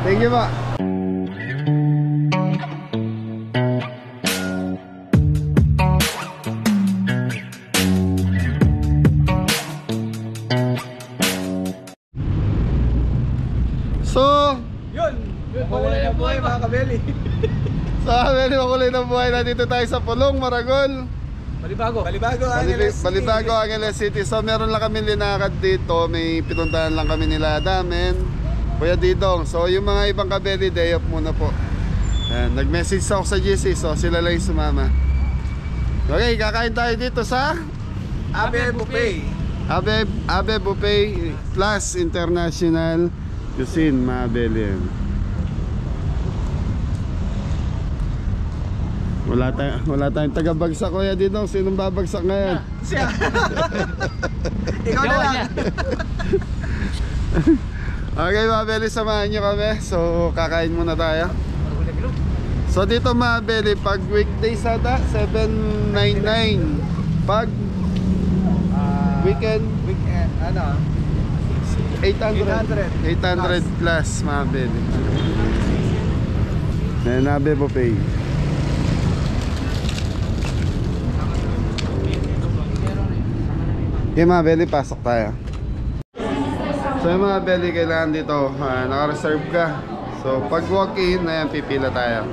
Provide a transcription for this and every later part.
Thank you po. So, yun, makulay na buhay mga kabeli. sa makulay na buhay, nandito tayo sa Pulong, Maragol. Balibago, Angeles City. So meron lang kami linakad dito. May pinuntahan lang kami nila Damen, Kuya Didong. So yung mga ibang kabeli, day off muna po. Nag-message ako sa GC, so sila lang yung sumama. Okay, kakain tayo dito sa Abe Buffet. Abe Buffet Plus International Cuisine, mga kabeli. Wala tayong taga-bagsak, Kuya Didong. Sinong babagsak ngayon? Siya. Ikaw na lang. Okay, mga beli, samahan nyo kami. So, kakain muna tayo. So, dito mga beli, pag weekdays ata, 799. Pag weekend, ano? 800 plus, mga beli. Abe Buffet. Okay mga beli, pasok tayo. So yung mga beli, kailangan dito naka-reserve ka. So pag walk-in, ayan, pipila tayo.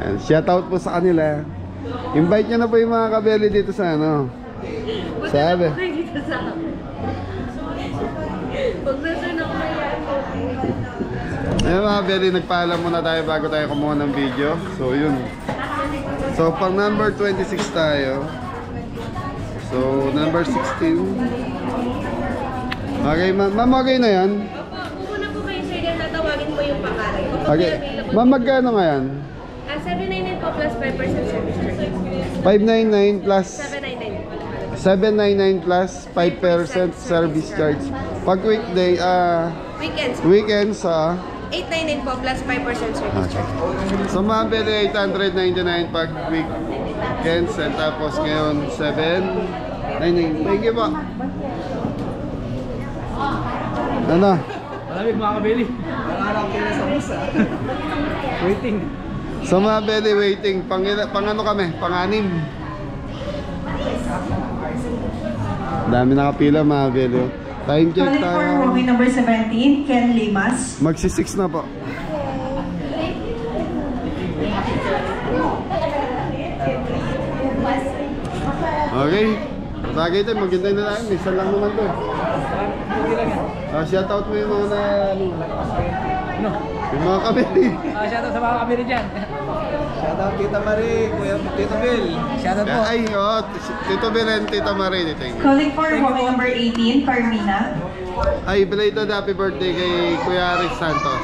Ayan, shout out po sa kanila. Invite nyo na po yung mga kabeli dito sa ano. Sabi. Ayan mga beli, nagpaalam muna tayo bago tayo kumuha ng video. So yun. So pang number 26 tayo. So, number 16. Okay, ma'am, okay na yan? Opo, muna po kayo sir, yan tatawagin po yung pangalan. Okay, ma'am, magkano nga yan? 799 po plus 5% service charge. 599 plus 799. 799 plus 5% service charge. Pag weekday, weekends, 899 po plus 5% service charge. So, mga beli, 899 pag weekends, and tapos ngayon, 799. Thank you po. Ano? Malamig mga kabeli. Nangarap kayo sa musa. Waiting. So mga beli, waiting. Pang ano kami? Pang-anim. Dami nakapila mga beli. Time check tayo. Calling for walking number 17, Ken Limas. Magsi-6 na po. Okay. Bagay tayo, maghintay na tayo. Minsan lang naman to. Shout out mo yung mga Ano? Yung mga kabili. Shout out sa mga kabili dyan. Shout out Tita Marie, Kuya Tito Bill. Shout out po. Ay, Tito Bill and Tita Marie. Calling for walking number 18, Carmina. Ay, belated happy birthday kay Kuya Aris Santos.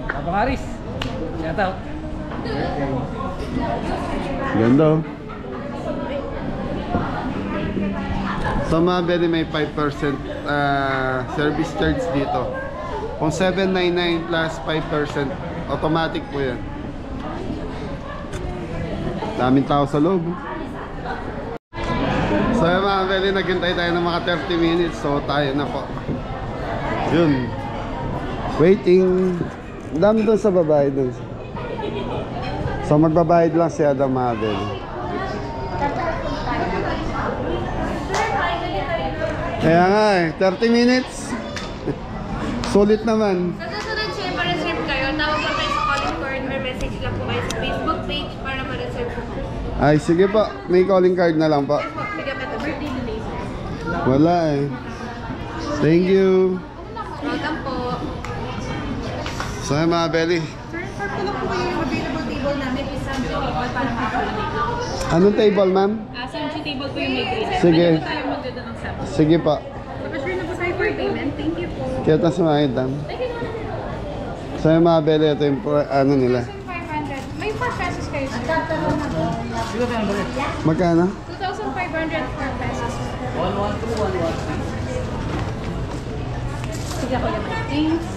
Papa Aris. Shout out. Ganda. So mga beli, may 5% service charge dito. Kung 799 plus 5%, automatic po yan. Daming tao sa loob. So mga beli, naghintay tayo ng mga 30 minutes. So tayo na po. Yun. Waiting. Dami doon sa babae doon. So magbabayad lang si Adam, mga beli. Kaya nga 30 minutes. Sulit naman. Sa susunod siya, pa-reserve kayo. Tawag lang kayo sa calling card or message lang po kayo sa Facebook page para ma-reserve po. Ay, sige po. May calling card na lang po. Yes po, bigyan ka ito. Birthday na day, sir. Wala eh. Thank you. Welcome po. So mga belly. Sir, sarap ko lang po kayo yung available table namin. Isang table para makakulit. Anong table, ma'am? Samchi table po yung may green. Sige. Pwede po tayo magdada ng samchi. Sige pa. Tapos na po tayo for payment. Thank you po. Kaya tayo sumakit, dam. Thank you naman. So mga belly, ito yung ano nila. 2,500. May 4 pesos kayo. Magkano? 2,504 pesos. 112. Sige ako yung thanks.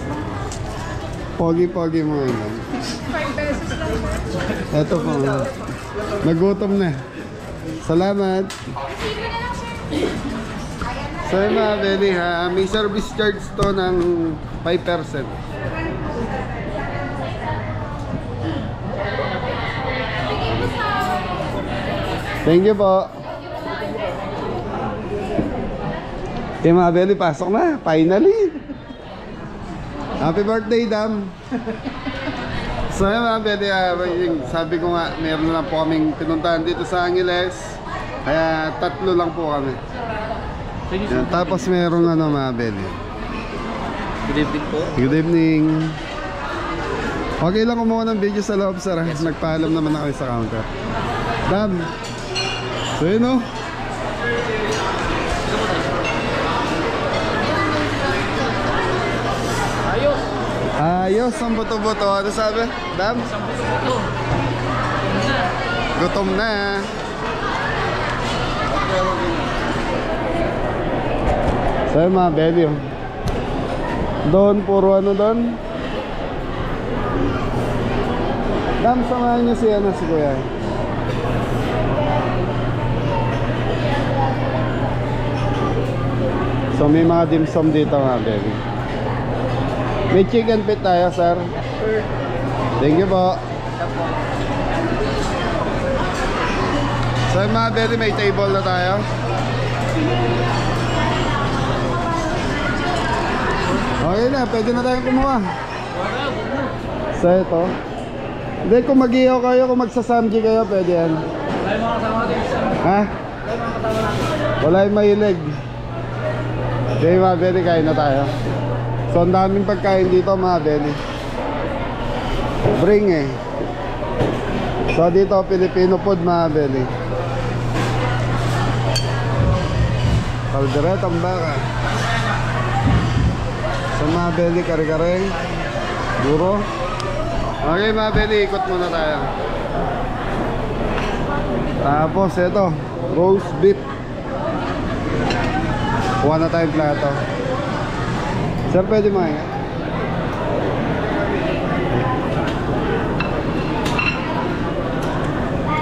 Pogi-pogi mo yun. 5 pesos lang po. Ito po. Nagutom na. Salamat. So yung mga belly ha, may service charge to ng 5%. Thank you po. Okay mga Belly, pasok na. Finally. Happy birthday, Dam. So yun mga Belly, sabi ko nga, meron lang po kaming pinuntahan dito sa Angeles. Kaya 3 lang po kami. Yan, tapos meron ano mga Belly. Good evening po. Good evening. Okay lang kumuha ng video sa loob, sir. Nagpaalam naman na kami sa counter. Dam. So yun o. Ayos. Ayos, ang buto-buto. Ano sabi? Dam? Gutom na. So yun mga Belly. Doon, puro ano doon. Dam, samahan niyo si Kuya. So may mga dim sum dito mga Belly. May chicken feet tayo, sir. Thank you po. So mga Belly, may table na tayo. Okay na, pwede na tayong kumuha. So ito. Hindi, kung mag-ihaw kayo, kung magsasamji kayo, pwede yan. Ha? Wala yung mahilig. Okay mga Belly, kain na tayo. So ang daming pagkain dito mga Belly. Bring eh. So dito Filipino food mga Belly. Kalderetang baka. So mga Belly, kare-kare, duro. Okay mga Belly, ikot muna tayo. Tapos ito, roast beef. Kuha na tayong plato. Sir, pwede mo kaya?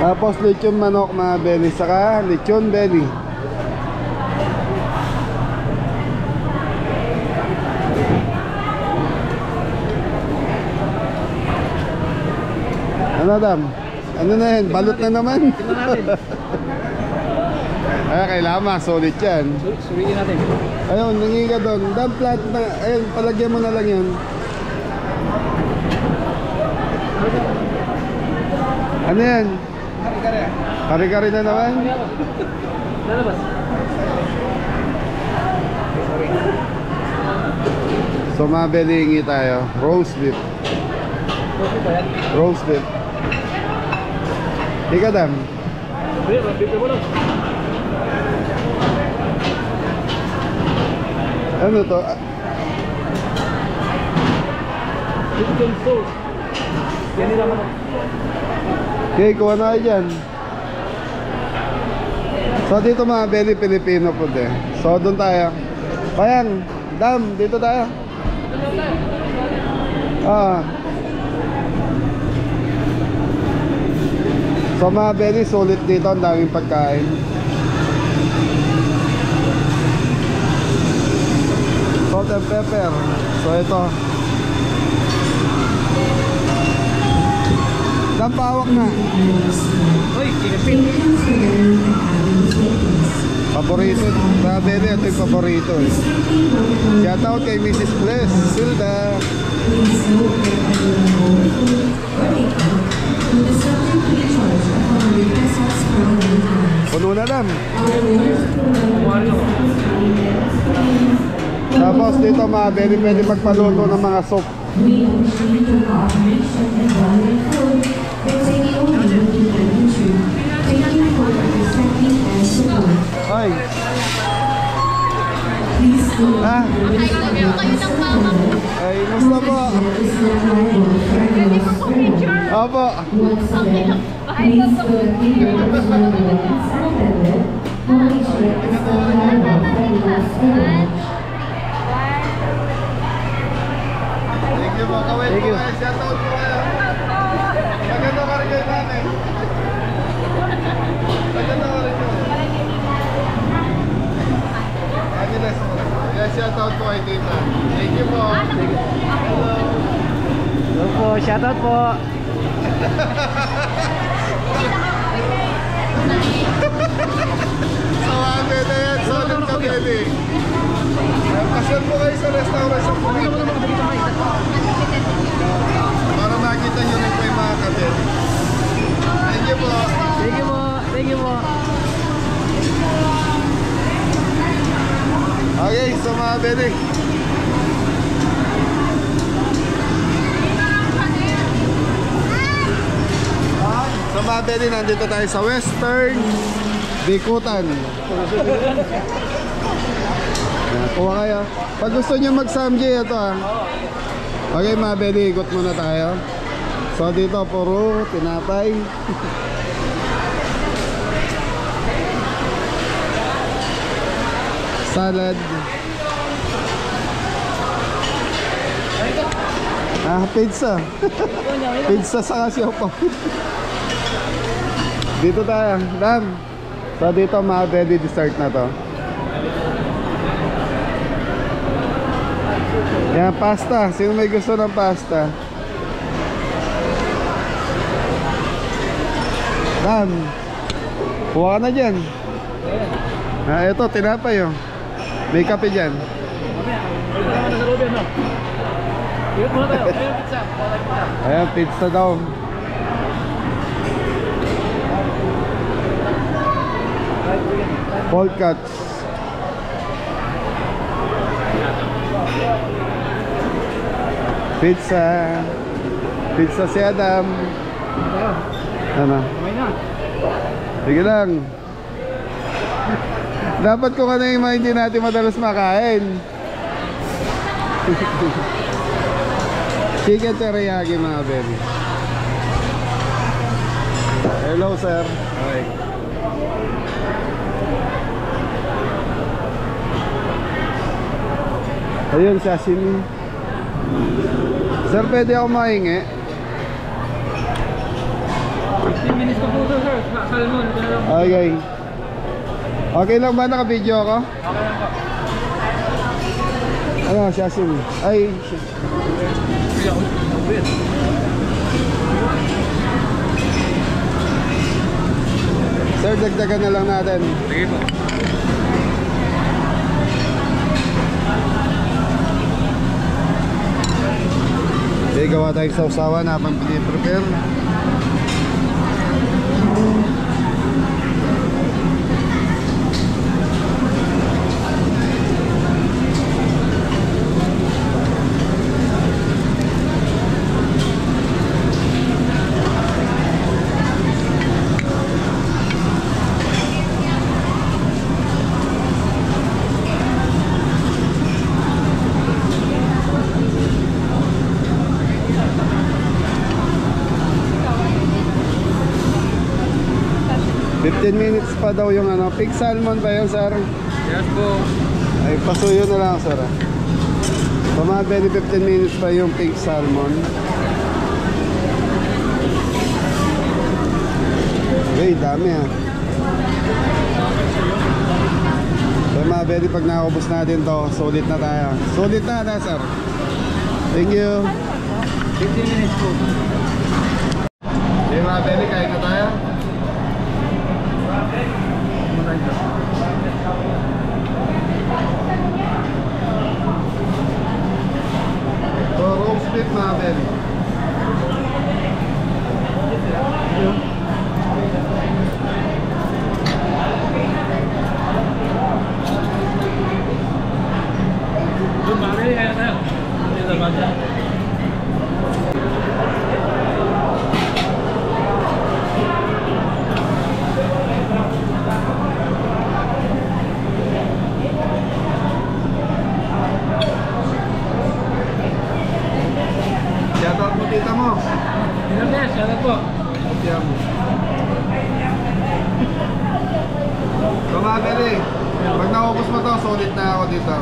Tapos lechon manok mga Belly, saka lechon belly. Ano Dam? Ano na yan? Balot na naman? Tingnan natin. Ay, kailangan solid yan. Suriin natin. Ayun, nangingi ka doon. Dam flat na. Ayun, palagyan mo na lang yan. Ano yan? Kare-kare. Kari-kari na naman? Lalabas. Sorry. So mga Belly, hingi tayo. Roast beef. Okay ba yan? Roast beef. Ika Dam. Bibig mo lang. Ano to? Chicken sauce. Yan nila mo. Okay, kuha na kayo dyan. So dito mga Belly, Filipino food eh. So doon tayo. Bayang, Dam, dito tayo. So mga Belly, sulit dito. Ang daming pagkain. Salt and pepper. So ito. Dam, pawak na. Uy, chicken feet. Paborito. Mga Belly, ito yung paborito eh. Shout out kay Mrs. Bless Silda. Puno na Dam. Tapos dito mga Belly, pwede magpaluto ng mga soup. Ay. Ah. Kayo ng mama ko. Ay, musta po? Pwede ko po picture. Opo. Okay lang. Bahay ka po. Thank you po. Kawin po kayo. Shout out po kayo. Maganda ka rin kayo namin. Maganda ka rin kayo. Agnes po. Yeah, shout out po kay Tita. Thank you po. Hello po, shoutout po. Tawagin na yan, solid ka, Beli. Pasyal po kayo sa restaurant po. Para makita nyo rin po yung mga kabeli. Thank you po. Thank you po. Thank you po. Okay, so mga Beli. So mga Beli, nandito tayo sa Western Bikutan. Kuha kayo. Pag gusto nyo mag-samjay, ito ah. Okay mga Beli, ikot muna tayo. So dito puro tinapay. Salad. Pizza. Pizza sa siopaw. Dito tayo, dam. So dito mga Beli, dessert na to. Yan, pasta. Sino may gusto ng pasta? Dan, kuha ka na dyan. Ito, tinapay oh. May kape dyan. Ayan, pizza daw. Cold cuts. Pizza. Pizza si Adam. Ano? Sige lang. Dapat kung ano yung mga hindi natin madalas makain. Chicken teriyaki mga baby. Hello sir. Okay. Ayun, sashimi. Sir, pwede ako mahingi? 15 minutes pa po sir. Salmon. Okay. Okay lang ba? Naka-video ako? Okay lang po. Ano, sashimi? Ay, sir, dagdagan na lang natin. Sige po. Okay, gawa tayong sausawan habang piniprepare. Minutes pa daw yung ano, pig salmon ba yun, sir? Yes po. Ay, pasuyo na lang, sir. Pamabili 15 minutes pa yung pig salmon. Okay, dami ha. Pamabili pag nakubos natin to, sulit na tayo. Sulit na, sir. Thank you. 15 minutes po. Okay, Mabeli, kain na tayo. So, roast beef Mabeli. Doon Mabeli, kaya tayo. Dito ba dyan? Shoutout mo tita mo. Dito guys, shoutout po. Tita mo. So Mabeli, pag naubos mo to, solid na ako dito.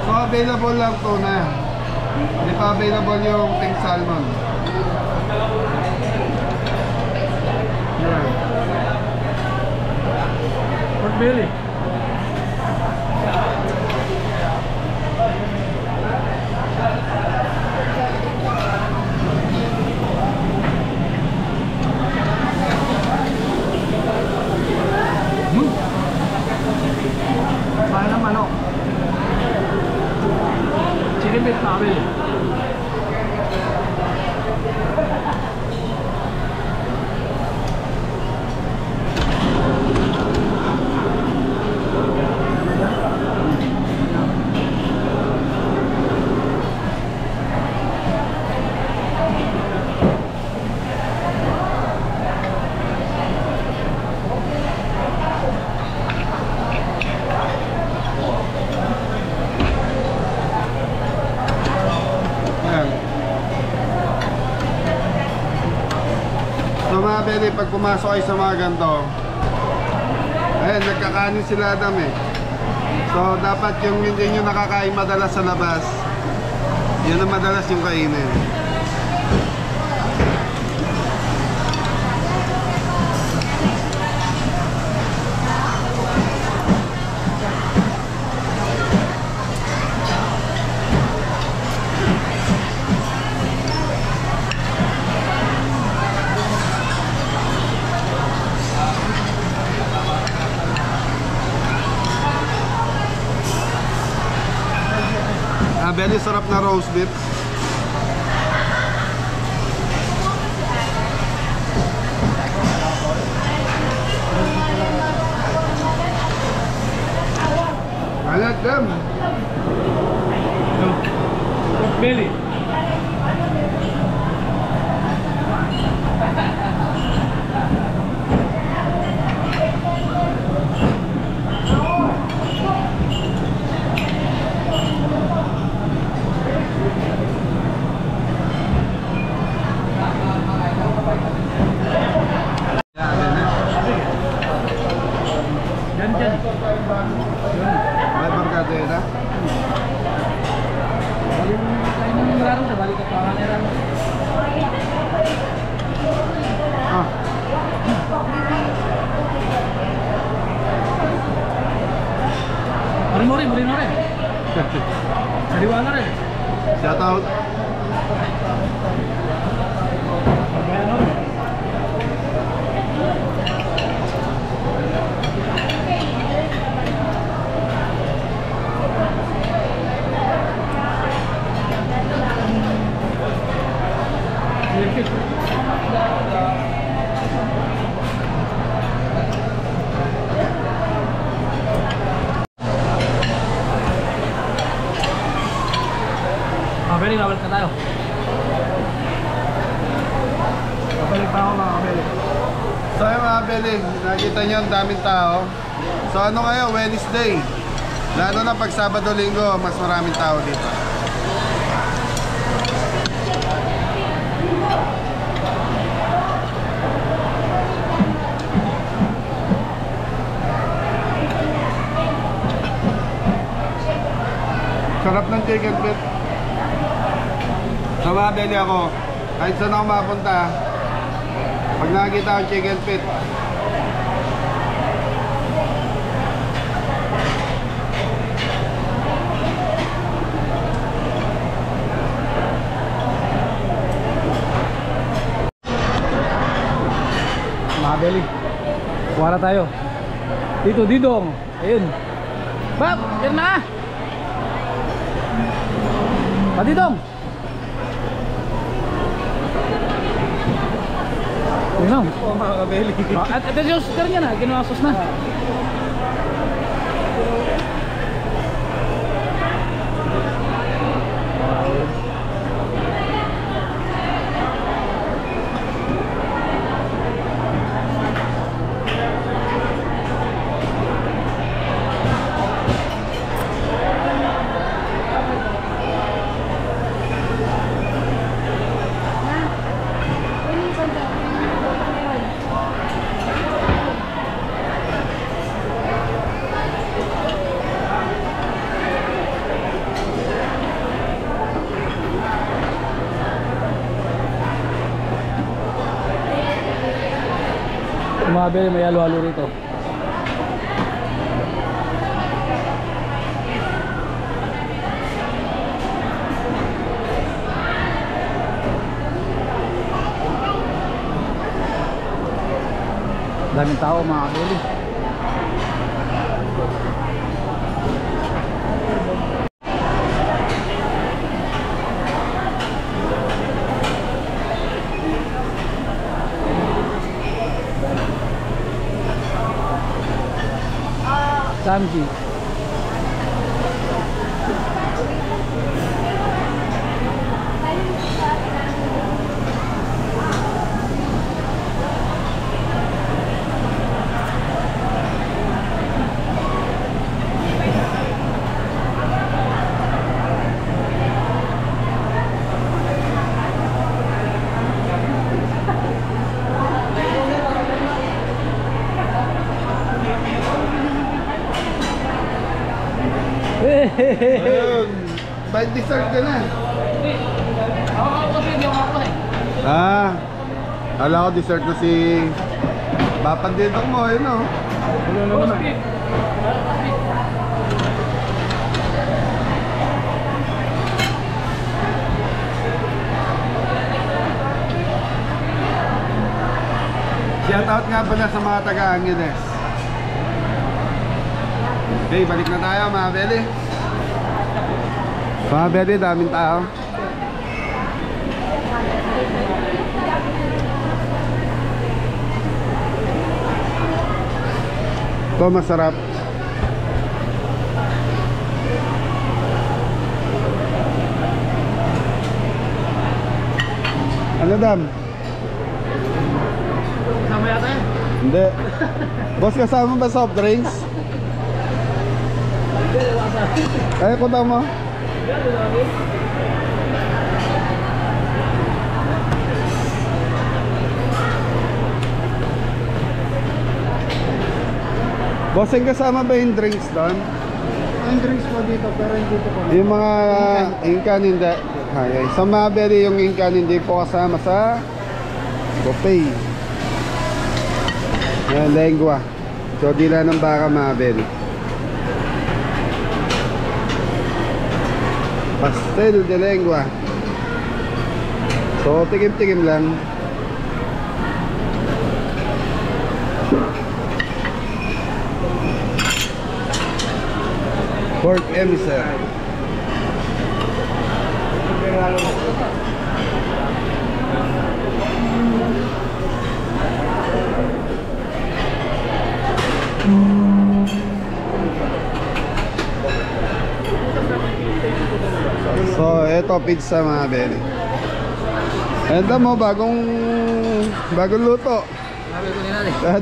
So available lang to na. Hindi pa available yung pink salmon. Yan. Pork belly. Kaya ng manok. Chicken meat na belly. So mga beli, pag pumasok kayo sa mga ganito, ayan, nagkakanin sila Adam eh. So dapat yung hindi nyo nakakain madalas sa labas, yun ang madalas yung kainin. Very sarap na roast beef. Alat them. Pork belly. May barkada yun ha? Ah. Murin na rin. Sariwa na rin. Shout out. Kabeli, babalik na tayo. Babalik pa ako mga kabeli. So yung mga beli, nakita nyo ang daming tao. So ano kayo, Wednesday, lalo na pag Sabado Linggo, mas maraming tao dito. Sarap ng chicken feet. So mga beli ako, kahit saan ako mapunta, pag nakakita ang chicken feet, Mga beli, kuha na tayo. Dito, didong. Ayun. Bab, yan na. Padidong. Ayun na. oh mga kabeli. At ito yung sister niya na, ginawasos na. Mga beli, may halo-halo rito. Daming tao mga kabeli. Samji. Ayun. By dessert ka na. Ah, ala ko dessert na si Papandito mo, yun o. Shoutout nga pala sa mga taga-Angeles. Okay, balik na tayo mga beli. Mga beli, daming tao. Ito masarap. Ano dam? Kasama yata yan? Hindi. Boss, kasama ba soft drinks? Ay, kuta mo. Bossing, kasama ba yung drinks doon? Yung drinks po dito pero hindi po po. Yung mga inkan hindi. Ay, sa mga beri yung inkan hindi po kasama sa buffet. Yan, lengua. So, dila ng baka mga beri. Pastel de lengua. So, tikim-tikim lang. Pork emissary. So, eto pizza mga beli. Ito mo, bagong luto.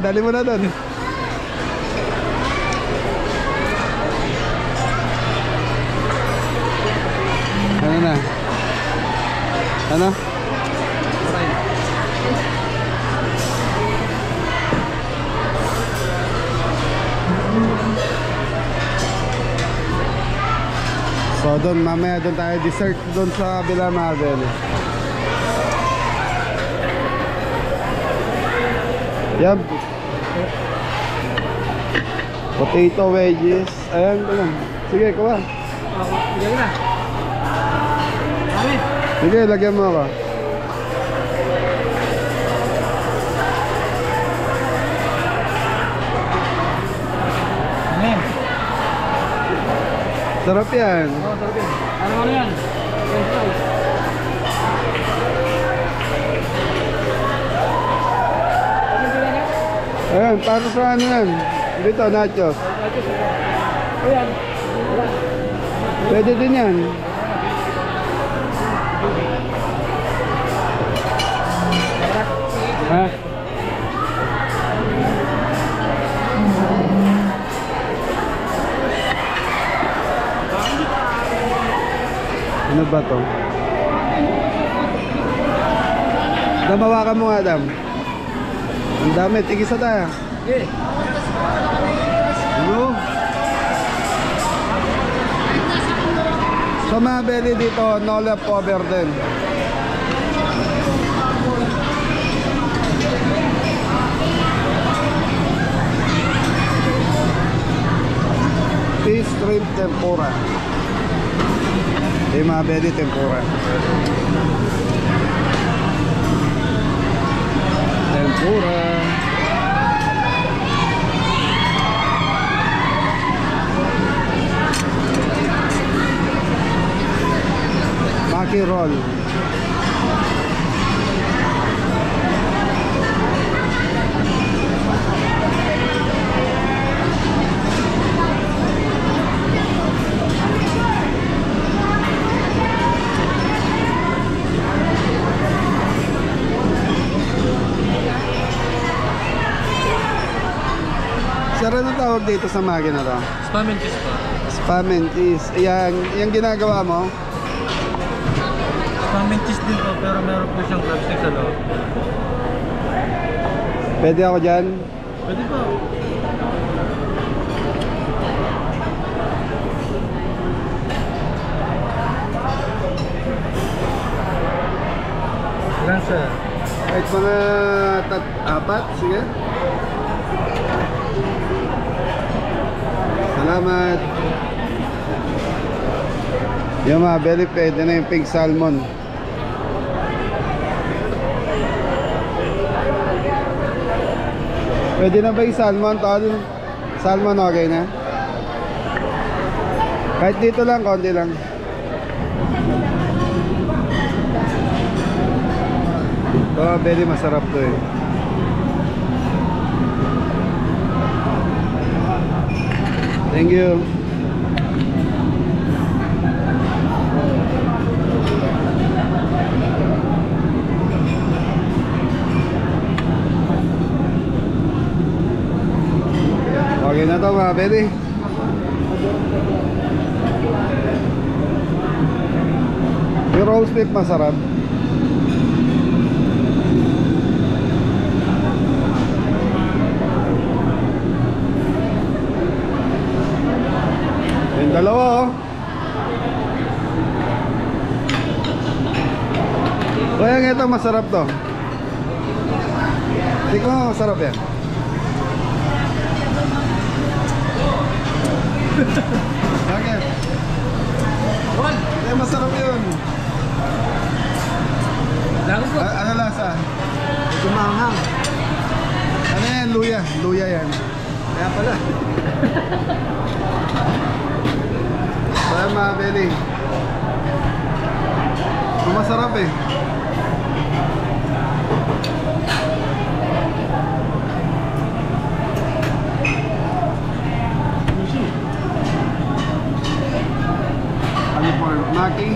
Dali mo na doon. Ano na? Ano? So doon, mamaya doon tayo dessert doon sa kabila mga beli. Yan. Potato wedges. Ayan, ayan. Sige, kuha. Sige na. Sige, lagyan mo ako. Amen. Sarap yan. Oh, sarap yan. Ano yan? French fries. Ayan, para sa ano yan? Dito, nachos. Ayan. Pwede din yan. Ha? Ano ba to? Namawakan mo nga, Adam. Ang dami, tigisa tayo. Okay. Ano? Sa mga belly dito, no leftover din. Fish shrimp tempura. Yung mga belly tempura. Tempura. Maki roll. Sir, ano tawag dito sa Maki na to? Spam and cheese po. Spam and cheese. Ayan, yung ginagawa mo? Spam and cheese din po, pero meron po siyang crab stick sa loob. Pwede ako dyan? Pwede po. Ilan sir? Kahit mga apat, sige. Salamat. Yung mga belly pwede na yung pink salmon. Pwede na ba yung salmon, tol? Salmon okay na? Kahit dito lang, konti lang. Ito, very masarap to eh. Thank you. Okay na to mga pwede. Yung roast beef masarap. Yung dalawa oh. Kaya ito masarap to. Hindi ko masarap yan. Bakit? Hindi masarap yun. Ano lasa? Ito maanghang. Ano yan? Luya. Luya yan. Kaya pala. Kaya mga belly. Ito masarap eh. California Maki.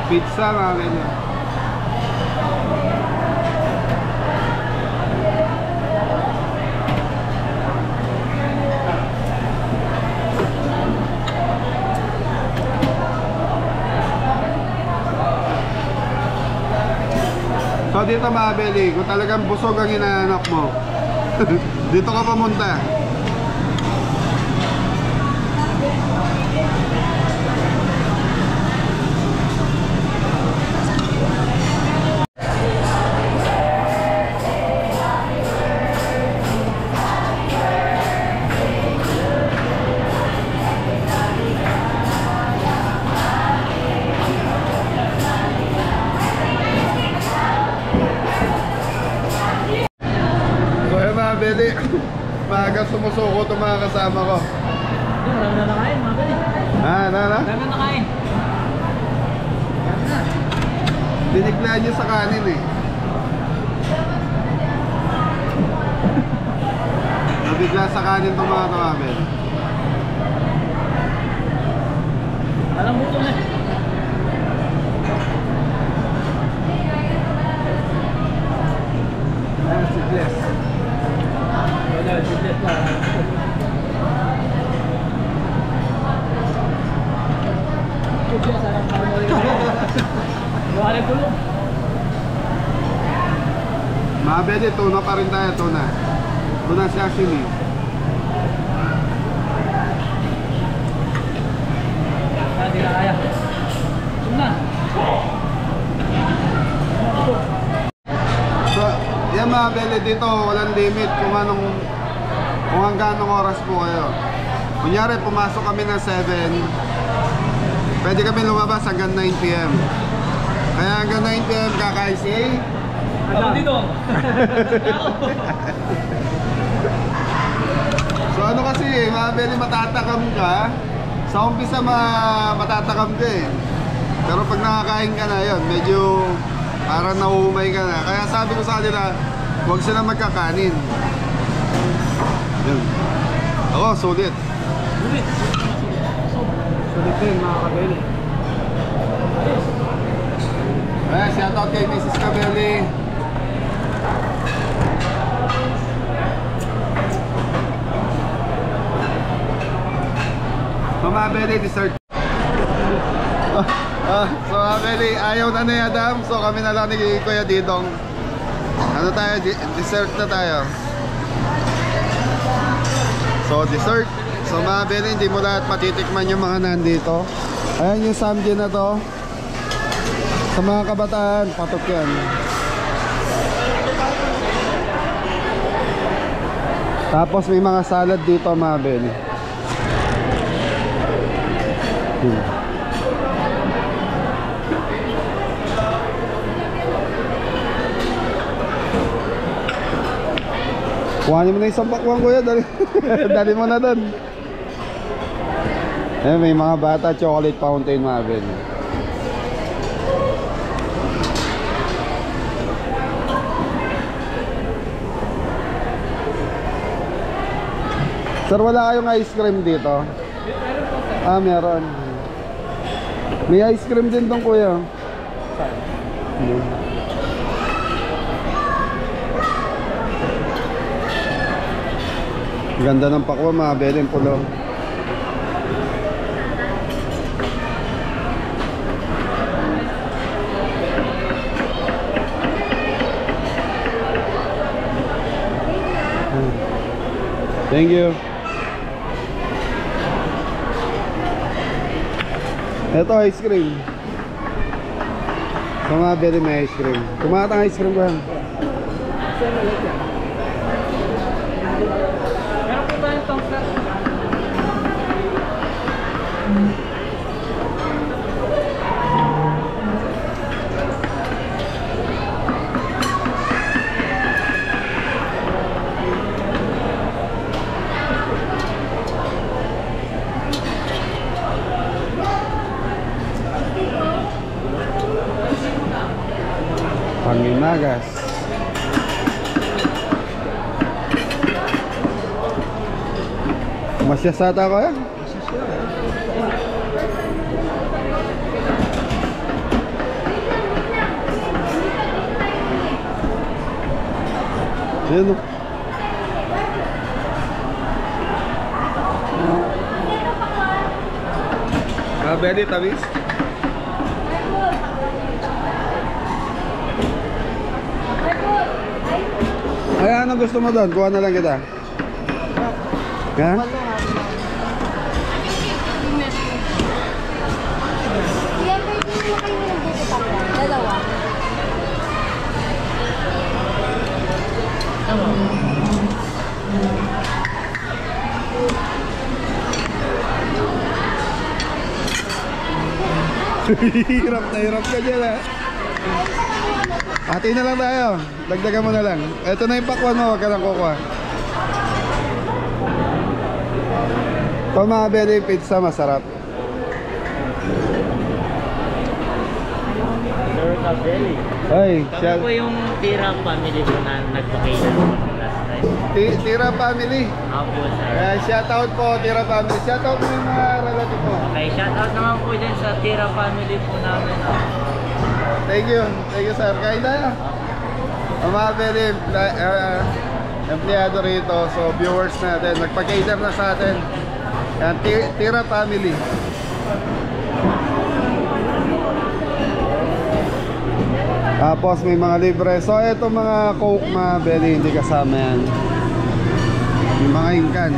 Pizza mga ganyan. So dito mga belly, kung talagang busog ang hinahanap mo, dito ka pumunta. Beli, maaga sumusuko itong mga kasama ko. Marami na nakain, mga bali. Marami na nakain. Diniglaan nyo sa kanin eh. Nabigla sa kanin itong mga tumabel. Alam mo ito na. Ayan si Jess. Wala, business pa. Business, sarang pamuli. Gawa rin pulo. Mga bede, tuna pa rin tayo, tuna. Tuna sashimi. Hindi na kaya. Tuna. So, yan mga bede dito, walang limit kung hanggang oras po kayo. Kunyari, pumasok kami ng 7, pwede kami lumabas hanggang 9 PM. Kaya hanggang 9 PM kakain si Adam dito. So ano kasi mga bede, matatakam ka. Sa umpisa matatakam ka eh. Pero pag nakakain ka na yun, medyo parang nauumay ka na. Kaya sabi ko sa kanila, huwag sila magkakanin. Yun. Ako, sulit. Sulit. Sulit din mga kabeli. Ayan, shoutout kay Mrs. Cabelli. Mama Belly, dessert. So Mama Belly, ayaw na ni Adam. So kami na lang ni Kuya Didong. Ano tayo? Dessert na tayo. So dessert. So Mama Belly, hindi mo lahat matitikman yung mga nandito. Ayan yung samgye na to. Sa mga kabataan, patok yan. Tapos may mga salad dito mga Belly. Kuhanin mo na isang bakwang kuya, dali, dali mo na doon. May mga bata chocolate fountain mga Belly. Sir, wala kayong ice cream dito? Ah, meron. May ice cream din tong kuya. Ganda ng pakwa mga Belly, pulo. Thank you. Ito ice cream. So mga Belly, may ice cream. Kumakatang ice cream ko yan. Meron po tayong tumbler. Panginagas. Masyasata ko yan. Ayan o. Belly, tamis. Ay, ano gusto mo doon? Kuha na lang kita. Ha? Dalawa. Hirap na hirap ka dyan ha. Hati na lang tayo. Dagdagan mo na lang. Ito na yung pakwan mo, huwag ka lang kukuha. Ito mga Belly, pizza masarap. Sir Cabelli. Ay, Kami po yung Tira family po na nagpakailan last time. Tira family. Opo, sir. Shoutout po, Tira family. Shoutout mo yung mga relative po. Okay, shoutout naman po dyan sa Tira family po namin. Thank you sir. Kain tayo. Mga Belly, empleyado rito. So viewers natin, nagpa-cater na sa atin. Yan, Tira family. Tapos may mga libre. So ito mga Coke mga belly, hindi kasama yan. Yung mga ingkan.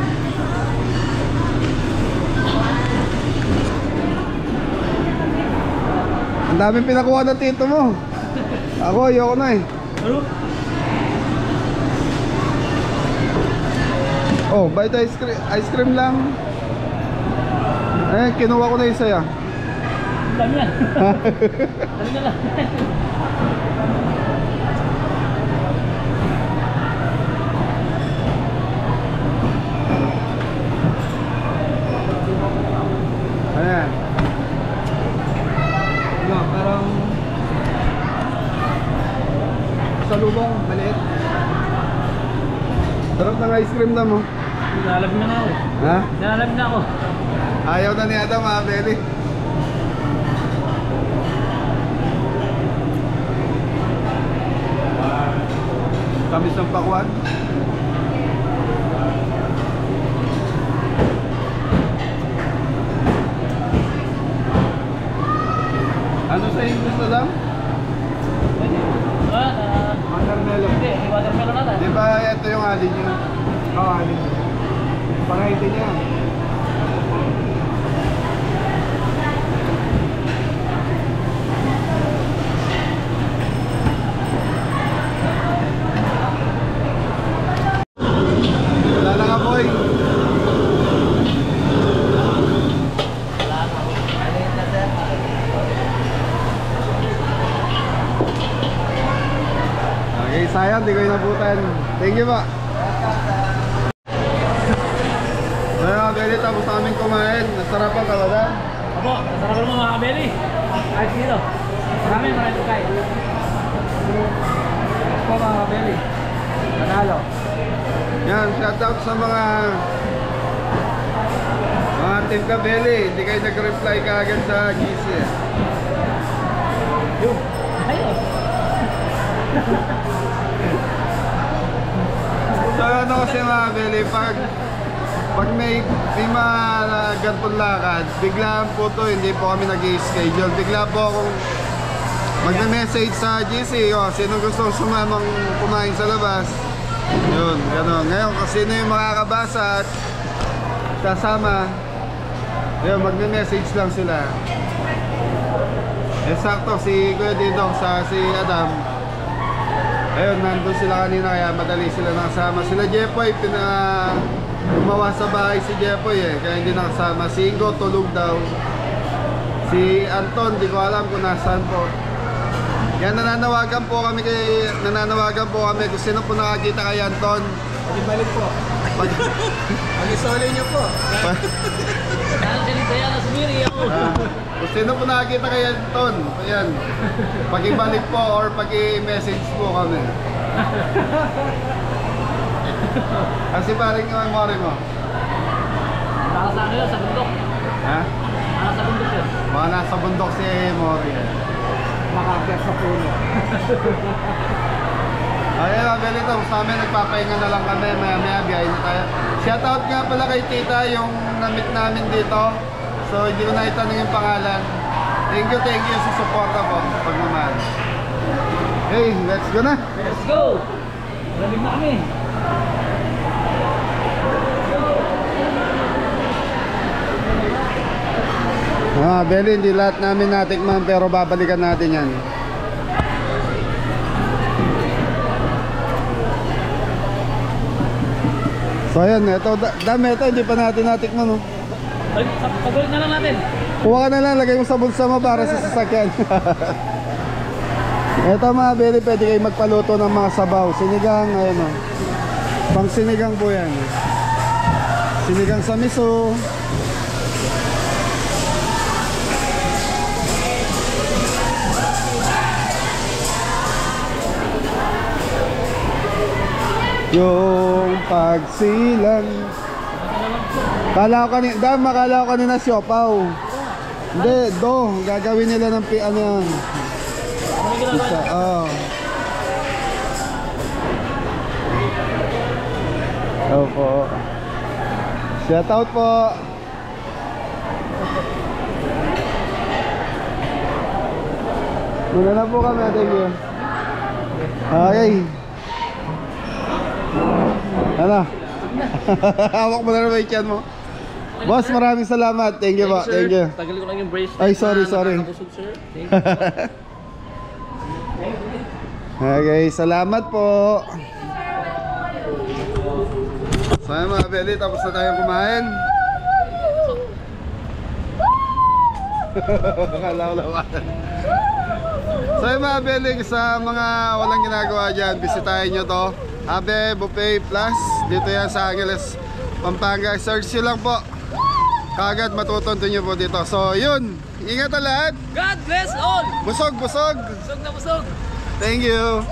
Ang daming pinakuha ng tito mo. Ako, ayoko na eh. Oh, bite ice cream lang. Eh, kinuha ko na isa ya. Dami yan. Dami na lang. Ayan. Parang salubong, maliit. Sarap ng ice cream na mo. Nalalab na ako. Ha? Nalalab na ako. Ayaw na ni Adam mga belly. Tamis ng pakwan. Ano sa English na lang? Watermelon. Hindi, watermelon na Di ba ito yung alin niya? Oo, alin niya. Pangayte niya. Wala na nga boy. Okay, sayang, di ko inabutan. Thank you pa. Kaya Beli, tapos namin kumain. Nasarapan ka ba da? Apo, nasarapan mo mga kabeli. Kahit dito. Marami kayo. Apo mga kabeli. Manalo. Yan, shout out sa mga Team Kabeli. Hindi kayo nag-reply kaagad sa GC. Yung, ayos. So ano kasi mga Beli, pag may mga gantong lakad, biglaan po to, hindi po kami nag-i-schedule. Bigla po akong magme-message sa GC, sino gusto sumamang kumain sa labas. Yun, gano'n. Ngayon, kung sino yung makakabasa at kasama, yun, magme-message lang sila. Sakto, si Kuya Didong sa si Adam, ayun, nandun sila kanina kaya madali sila nakasama. Sila Jepoy, gumawa sa bahay si Jepoy kaya hindi nakasama. Si Ingo tulog daw. Si Anton, di ko alam kung nasaan po. Yan, nananawagan po kami kung sino po nakakita kay Anton. Pag-ibalik po. Pag-isoli nyo po. Nandiyan na sumiri ako. Kung sino po nakakita kay Anton, ayan, pag-ibalik po or pag-i-message po kami. Kasi parang yung memory mo. Nasa ano yun, sa bundok. Ha? Nasa bundok yun. Mga nasa bundok si Mori. Makakyat sa puno. Ayan mga ganito, sa amin nagpapahinga na lang kami, maya biyahe na tayo. Shoutout nga pala kay tita yung na-meet namin dito. So hindi ko na itanong yung pangalan. Thank you sa suporta po, pagmamahal. Hey, let's go na! Let's go! Malamig na kami. Beli, hindi lahat namin natikman pero babalikan natin yan. So ayan, ito, dami ito, hindi pa natin natikman. Pagbalik na lang natin. Kuha ka na lang, lagay mo sa bulsa mo para sa sasakyan. Ito mga Beli, pwede kayo magpaluto ng mga sabaw. Sinigang, ayan o. Pang sinigang po yan. Sinigang sa miso. Yung pagsilang. Makala ko kanina siopaw. Hindi, gagawin nila ng ano yan. Isa, Opo. Shout out po. Muna na po kami. Thank you. Okay. Ano? Hawak mo na naman yung tiyan mo. Boss, maraming salamat. Thank you po. Thank you. Tagal ko lang yung bracelet. Ay, sorry, sorry. Sir. Okay, salamat po. So ayun mga belly, tapos na tayong kumain. Kalaw-lawan. So ayun mga belly, sa mga walang ginagawa dyan, bisitahin nyo to, Habe Buffet Plus. Dito yan sa Angeles, Pampanga. Search nyo lang po, kagad matutunto nyo po dito. So yun, ingat na lahat. God bless all! Busog, busog. Busog na busog! Thank you.